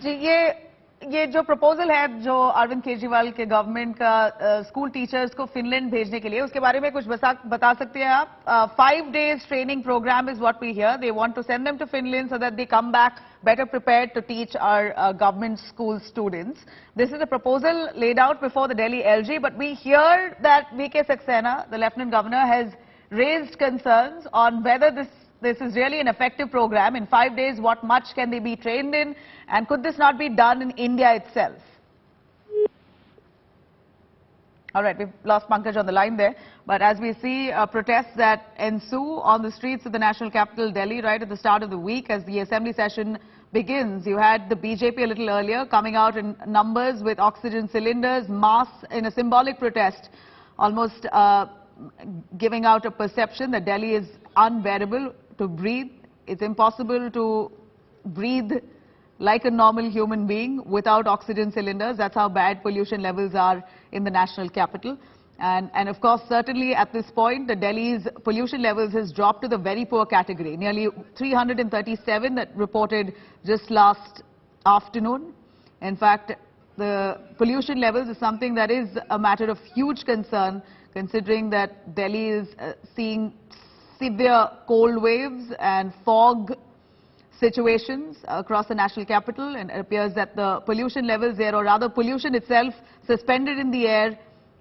जी, ये जो प्रपोजल है जो अरविंद केजरीवाल के गवर्नमेंट का स्कूल टीचर्स को फिनलैंड भेजने के लिए, उसके बारे में कुछ बता सकते हैं आप? 5 days training program is what we hear. They want to send them to Finland so that they come back better prepared to teach our government school students. This is a proposal laid out before the Delhi L-G, but we hear that VK Saxena, the Lieutenant Governor, has raised concerns on whether this is really an effective program. In 5 days, what much can they be trained in? And could this not be done in India itself? All right, we've lost Pankaj on the line there. But as we see protests that ensue on the streets of the national capital, Delhi, right at the start of the week, as the assembly session begins, you had the BJP a little earlier coming out in numbers with oxygen cylinders, masks, in a symbolic protest, almost giving out a perception that Delhi is unbearable to breathe. It's impossible to breathe like a normal human being without oxygen cylinders. That's how bad pollution levels are in the national capital. And of course, certainly at this point, the Delhi's pollution levels has dropped to the very poor category. Nearly 337 that reported just last afternoon. In fact, the pollution levels is something that is a matter of huge concern, considering that Delhi is seeing severe cold waves and fog situations across the national capital, and it appears that the pollution levels there, or rather pollution itself, suspended in the air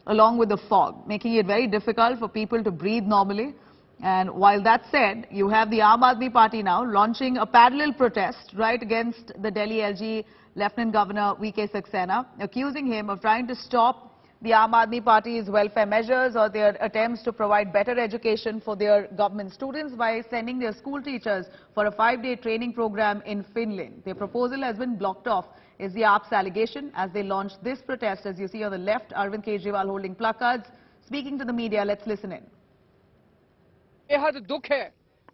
along with the fog, making it very difficult for people to breathe normally. And while that's said, you have the Aam Aadmi Party now launching a parallel protest right against the Delhi L-G Lieutenant Governor VK Saxena, accusing him of trying to stop the Aam Aadmi Party's welfare measures or their attempts to provide better education for their government students by sending their school teachers for a 5-day training program in Finland. Their proposal has been blocked off, is the AAP's allegation, as they launched this protest. As you see on the left, Arvind Kejriwal holding placards, speaking to the media. Let's listen in. बेहद दुख है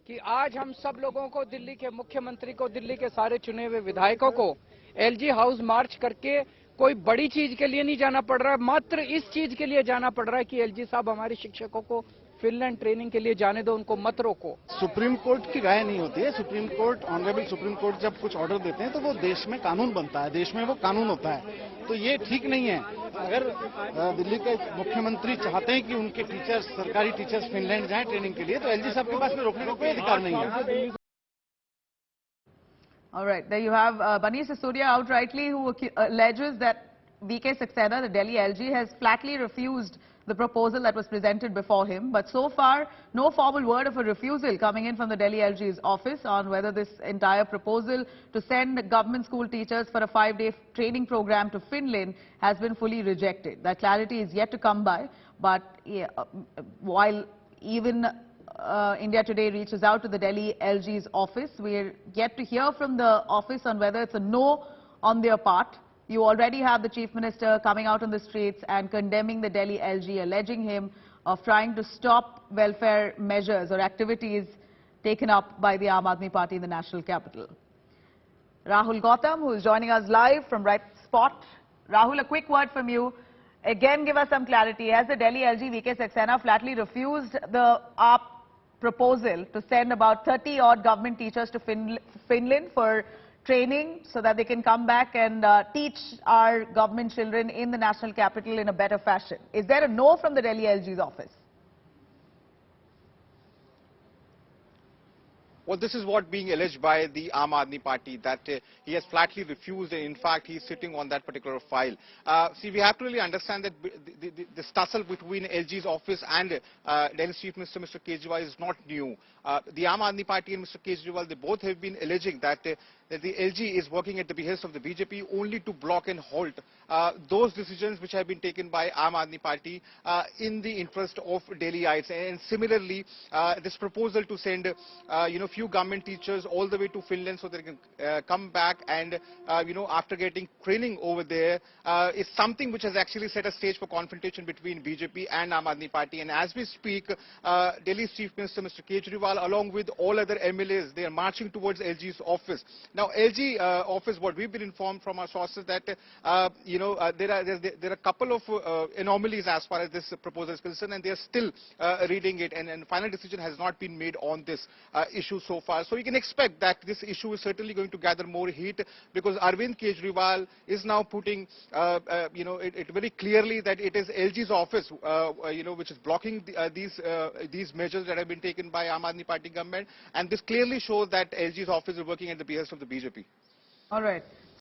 कि आज हम सब लोगों को, दिल्ली के मुख्यमंत्री को, दिल्ली के सारे चुने हुए विधायकों को एलजी हाउस मार्च करके कोई बड़ी चीज के लिए नहीं जाना पड़ रहा है, मात्र इस चीज के लिए जाना पड़ रहा है कि एलजी साहब हमारे शिक्षकों को फिनलैंड ट्रेनिंग के लिए जाने दो, उनको मत रोको। सुप्रीम कोर्ट की राय नहीं होती है। Supreme court, honourable supreme court जब कुछ ऑर्डर देते हैं तो वो देश में कानून बनता है, देश में वो कानून होता है। तो ये ठीक नहीं है। अगर दिल्ली के मुख्यमंत्री चाहते हैं कि उनके टीचर्स, सरकारी टीचर्स फिनलैंड जाएं ट्रेनिंग के लिए, तो एलजी साहब के पास में रोकने का कोई अधिकार नहीं है। All right, there you have Bani Sisodia outrightly, who alleges that VK Saxena, the Delhi LG, has flatly refused the proposal that was presented before him. But so far, no formal word of a refusal coming in from the Delhi LG's office on whether this entire proposal to send government school teachers for a 5-day training program to Finland has been fully rejected. That clarity is yet to come by. But yeah, while even India Today reaches out to the Delhi LG's office, we're yet to hear from the office on whether it's a no on their part. You already have the Chief Minister coming out on the streets and condemning the Delhi LG, alleging him of trying to stop welfare measures or activities taken up by the Aam Aadmi Party in the national capital. Rahul Gautam, who is joining us live from right spot. Rahul, a quick word from you. Again, give us some clarity. Has the Delhi LG VK Saxena flatly refused the AAP proposal to send about 30-odd government teachers to Finland for training so that they can come back and teach our government children in the national capital in a better fashion? Is there a no from the Delhi LG's office? Well, this is what being alleged by the Aam Aadmi Party, that he has flatly refused, and in fact he is sitting on that particular file. See, we have to really understand that this tussle between LG's office and Delhi's Chief Minister, Mr. Kejriwal, is not new. The Aam Aadmi Party and Mr. Kejriwal, they both have been alleging that the LG is working at the behest of the BJP only to block and halt those decisions which have been taken by Aam Aadmi Party in the interest of Delhiites. And similarly, this proposal to send few government teachers all the way to Finland so they can come back and after getting training over there is something which has actually set a stage for confrontation between BJP and Aam Aadmi Party. And as we speak, Delhi's Chief Minister, Mr. Kejriwal, along with all other MLAs, they are marching towards LG's office. Now, LG office, what we've been informed from our sources, that there are a couple of anomalies as far as this proposal is concerned, and they are still reading it, and final decision has not been made on this issue. so far. So we can expect that this issue is certainly going to gather more heat, because Arvind Kejriwal is now putting, it very clearly that it is LG's office, which is blocking these measures that have been taken by Aam Aadmi Party government, and this clearly shows that LG's office is working at the behest of the BJP. All right.